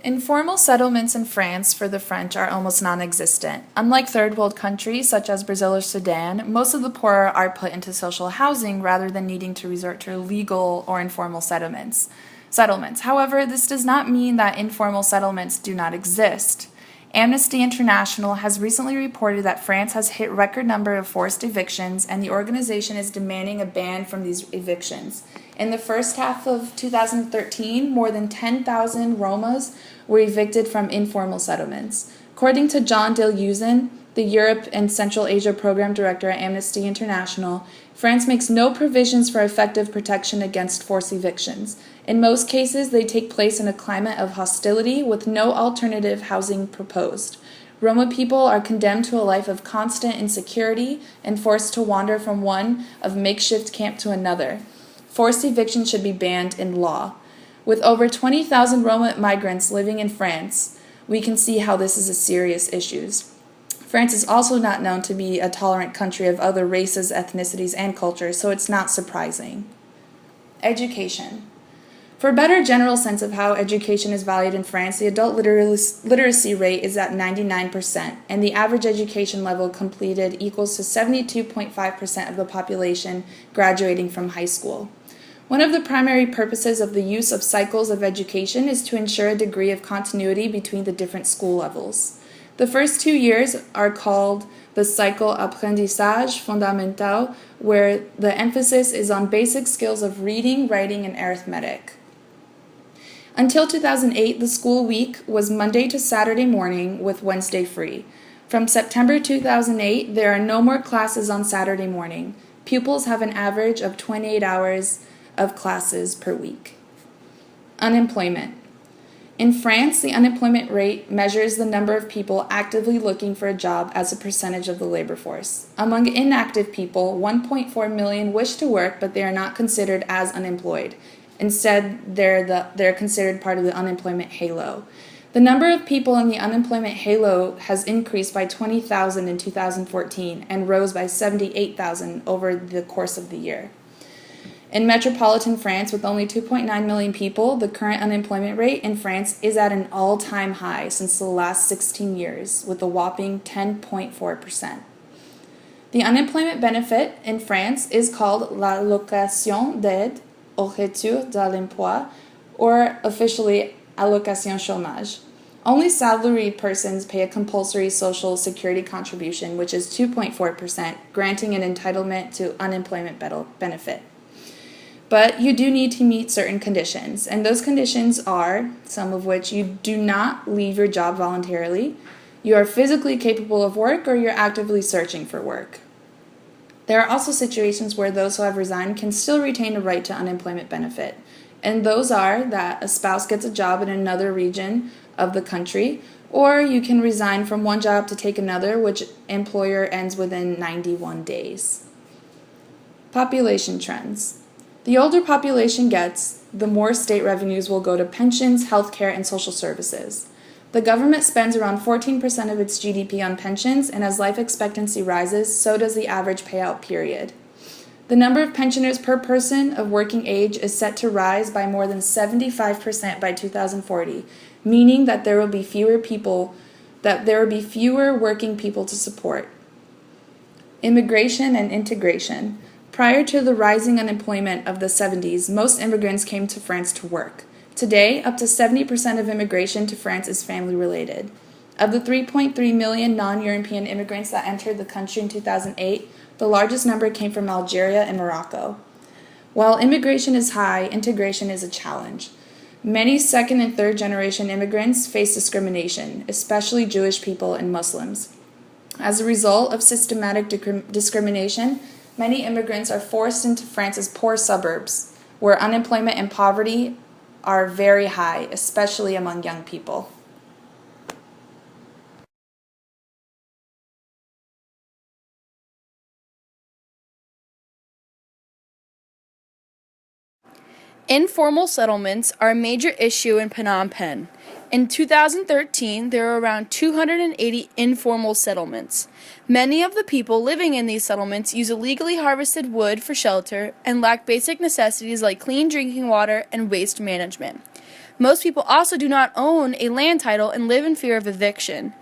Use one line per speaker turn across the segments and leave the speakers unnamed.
Informal settlements in France for the French are almost non-existent. Unlike third world countries such as Brazil or Sudan, most of the poor are put into social housing rather than needing to resort to legal or informal settlements. However, this does not mean that informal settlements do not exist. Amnesty International has recently reported that France has hit record number of forced evictions, and the organization is demanding a ban from these evictions. In the first half of 2013, more than 10,000 Romas were evicted from informal settlements. According to John Dileuzen, the Europe and Central Asia Program Director at Amnesty International, France makes no provisions for effective protection against forced evictions. In most cases, they take place in a climate of hostility with no alternative housing proposed. Roma people are condemned to a life of constant insecurity and forced to wander from one of makeshift camp to another. Forced eviction should be banned in law. With over 20,000 Roma migrants living in France, we can see how this is a serious issue. France is also not known to be a tolerant country of other races, ethnicities, and cultures, so it's not surprising. Education. For a better general sense of how education is valued in France, the adult literacy rate is at 99%, and the average education level completed equals to 72.5% of the population graduating from high school. One of the primary purposes of the use of cycles of education is to ensure a degree of continuity between the different school levels. The first 2 years are called the cycle apprentissage fondamental, where the emphasis is on basic skills of reading, writing, and arithmetic. Until 2008, the school week was Monday to Saturday morning with Wednesday free. From September 2008, there are no more classes on Saturday morning. Pupils have an average of 28 hours of classes per week. Unemployment. In France, the unemployment rate measures the number of people actively looking for a job as a percentage of the labor force. Among inactive people, 1.4 million wish to work, but they are not considered as unemployed. Instead, they're considered part of the unemployment halo. The number of people in the unemployment halo has increased by 20,000 in 2014 and rose by 78,000 over the course of the year. In metropolitan France, with only 2.9 million people, the current unemployment rate in France is at an all-time high since the last 16 years, with a whopping 10.4%. The unemployment benefit in France is called l'allocation d'aide au retour de l'emploi, or officially allocation chômage. Only salaried persons pay a compulsory social security contribution, which is 2.4%, granting an entitlement to unemployment benefit. But you do need to meet certain conditions, and those conditions are, some of which you do not leave your job voluntarily, you are physically capable of work, or you're actively searching for work. There are also situations where those who have resigned can still retain a right to unemployment benefit, and those are that a spouse gets a job in another region of the country, or you can resign from one job to take another, which employer ends within 91 days. Population trends. The older population gets, the more state revenues will go to pensions, healthcare, and social services. The government spends around 14% of its GDP on pensions, and as life expectancy rises, so does the average payout period. The number of pensioners per person of working age is set to rise by more than 75% by 2040, meaning that there will be fewer working people to support. Immigration and integration. Prior to the rising unemployment of the 70s, most immigrants came to France to work. Today, up to 70% of immigration to France is family-related. Of the 3.3 million non-European immigrants that entered the country in 2008, the largest number came from Algeria and Morocco. While immigration is high, integration is a challenge. Many second and third generation immigrants face discrimination, especially Jewish people and Muslims. As a result of systematic discrimination, many immigrants are forced into France's poor suburbs, where unemployment and poverty are very high, especially among young people.
Informal settlements are a major issue in Phnom Penh. In 2013, there were around 280 informal settlements. Many of the people living in these settlements use illegally harvested wood for shelter and lack basic necessities like clean drinking water and waste management. Most people also do not own a land title and live in fear of eviction.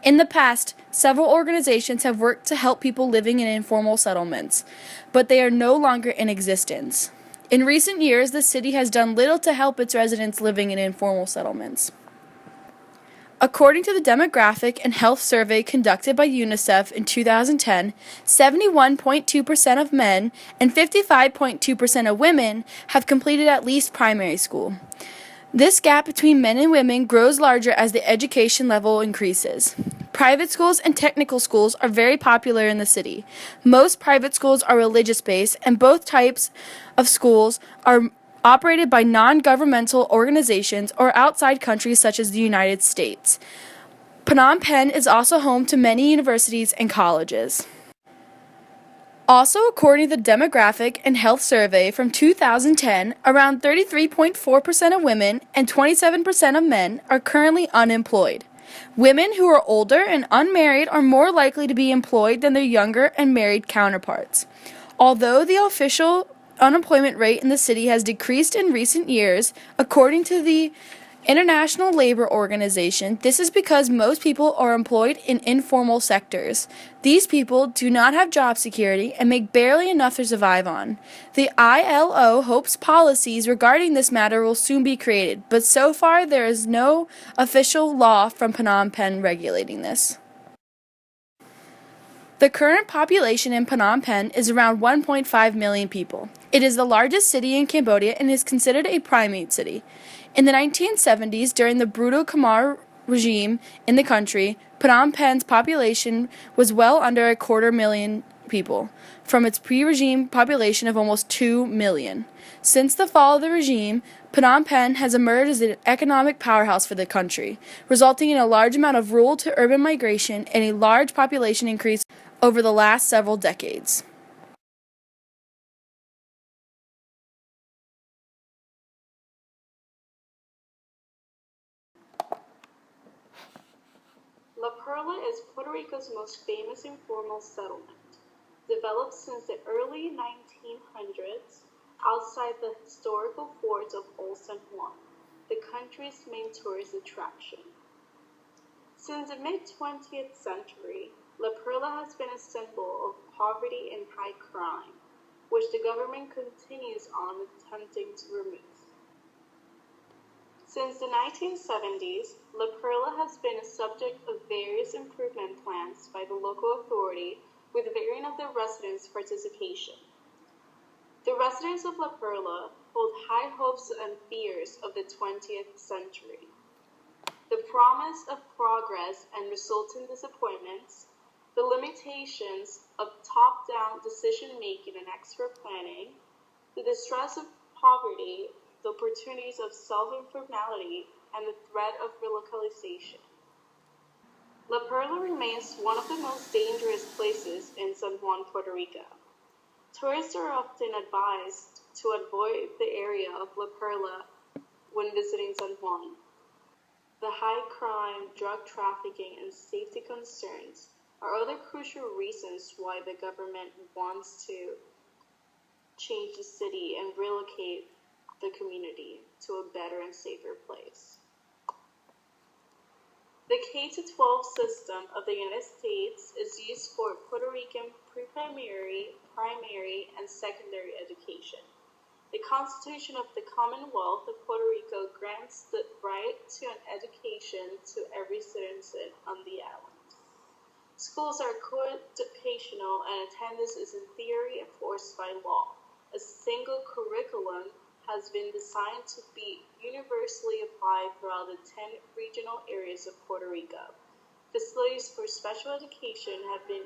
In the past, several organizations have worked to help people living in informal settlements, but they are no longer in existence. In recent years, the city has done little to help its residents living in informal settlements. According to the Demographic and Health Survey conducted by UNICEF in 2010, 71.2% of men and 55.2% of women have completed at least primary school. This gap between men and women grows larger as the education level increases. Private schools and technical schools are very popular in the city. Most private schools are religious-based, and both types of schools are operated by non-governmental organizations or outside countries such as the United States. Phnom Penh is also home to many universities and colleges. Also, according to the Demographic and Health Survey from 2010, around 33.4% of women and 27% of men are currently unemployed. Women who are older and unmarried are more likely to be employed than their younger and married counterparts. Although the official unemployment rate in the city has decreased in recent years, according to the International Labor Organization, this is because most people are employed in informal sectors. These people do not have job security and make barely enough to survive on. The ILO hopes policies regarding this matter will soon be created, but so far there is no official law from Phnom Penh regulating this. The current population in Phnom Penh is around 1.5 million people. It is the largest city in Cambodia and is considered a primate city. In the 1970s, during the brutal Khmer regime in the country, Phnom Penh's population was well under 250,000 people, from its pre-regime population of almost 2 million. Since the fall of the regime, Phnom Penh has emerged as an economic powerhouse for the country, resulting in a large amount of rural to urban migration and a large population increase over the last several decades.
La Perla is Puerto Rico's most famous informal settlement, developed since the early 1900s outside the historical fort of Old San Juan, the country's main tourist attraction. Since the mid-20th century, La Perla has been a symbol of poverty and high crime, which the government continues on attempting to remove. Since the 1970s, La Perla has been a subject of various improvement plans by the local authority with varying of the residents' participation. The residents of La Perla hold high hopes and fears of the 20th century. The promise of progress and resultant disappointments, the limitations of top-down decision-making and expert planning, the distress of poverty, the opportunities of self-informality, and the threat of relocalization. La Perla remains one of the most dangerous places in San Juan, Puerto Rico. Tourists are often advised to avoid the area of La Perla when visiting San Juan. The high crime, drug trafficking, and safety concerns are other crucial reasons why the government wants to change the city and relocate the community to a better and safer place. The K-12 system of the United States is used for Puerto Rican pre-primary, primary, and secondary education. The Constitution of the Commonwealth of Puerto Rico grants the right to an education to every citizen on the island. Schools are co-educational and attendance is in theory enforced by law. A single curriculum has been designed to be universally applied throughout the 10 regional areas of Puerto Rico. Facilities for special education have been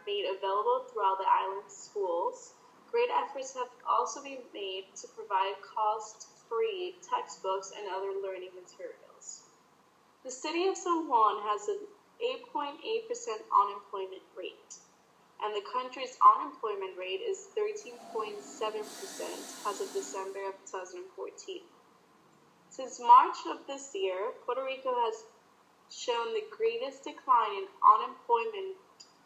made available throughout the island's schools. Great efforts have also been made to provide cost-free textbooks and other learning materials. The city of San Juan has an 8.8% unemployment rate, and the country's unemployment rate is 13.7% as of December of 2014. Since March of this year, Puerto Rico has shown the greatest decline in unemployment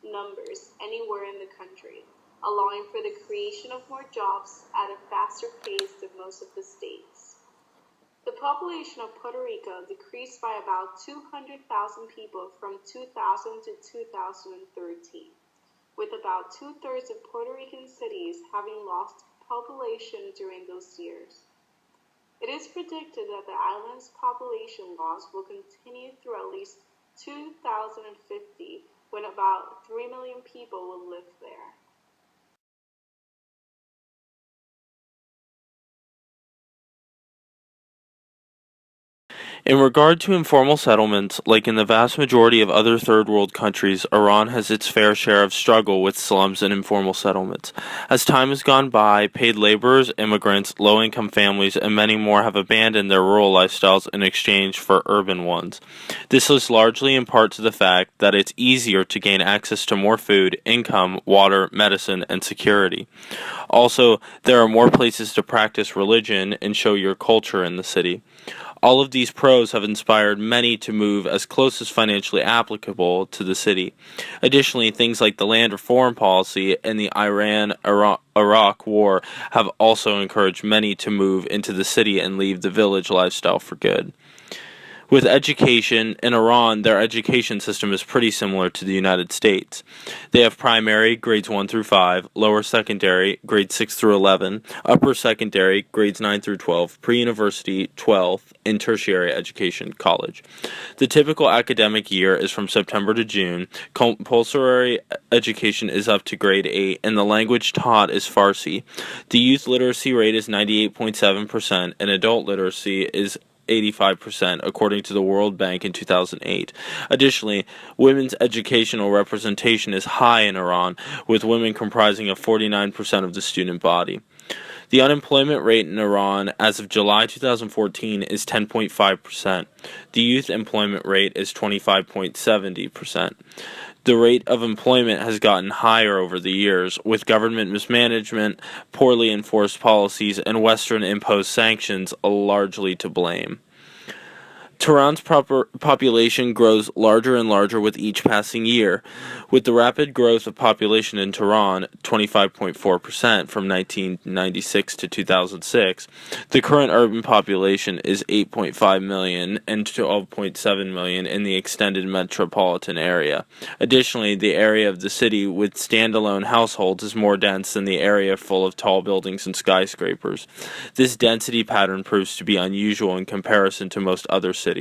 numbers anywhere in the country, allowing for the creation of more jobs at a faster pace than most of the states. The
population of Puerto Rico decreased by about 200,000 people from 2000 to 2013, with about two-thirds of Puerto Rican cities having lost population during those years. It is predicted that the island's population loss will continue through at least 2050, when about 3 million people will live there.
In regard to informal settlements, like in the vast majority of other third world countries, Iran has its fair share of struggle with slums and informal settlements. As time has gone by, paid laborers, immigrants, low-income families, and many more have abandoned their rural lifestyles in exchange for urban ones. This is largely in part to the fact that it's easier to gain access to more food, income, water, medicine, and security. Also, there are more places to practice religion and show your culture in the city. All of these pros have inspired many to move as close as financially applicable to the city. Additionally, things like the land reform policy and the Iran-Iraq war have also encouraged many to move into the city and leave the village lifestyle for good. With education, in Iran, their education system is pretty similar to the United States. They have primary, grades 1 through 5, lower secondary, grades 6 through 11, upper secondary, grades 9 through 12, pre-university, 12th, and tertiary education, college. The typical academic year is from September to June. Compulsory education is up to grade 8, and the language taught is Farsi. The youth literacy rate is 98.7%, and adult literacy is 85%, according to the World Bank in 2008. Additionally, women's educational representation is high in Iran, with women comprising of 49% of the student body. The unemployment rate in Iran as of July 2014 is 10.5%. The youth employment rate is 25.70%. The rate of employment has gotten higher over the years, with government mismanagement, poorly enforced policies, and Western-imposed sanctions largely to blame. Tehran's population grows larger and larger with each passing year. With the rapid growth of population in Tehran, 25.4% from 1996 to 2006, the current urban population is 8.5 million and 12.7 million in the extended metropolitan area. Additionally, the area of the city with standalone households is more dense than the area full of tall buildings and skyscrapers. This density pattern proves to be unusual in comparison to most other cities.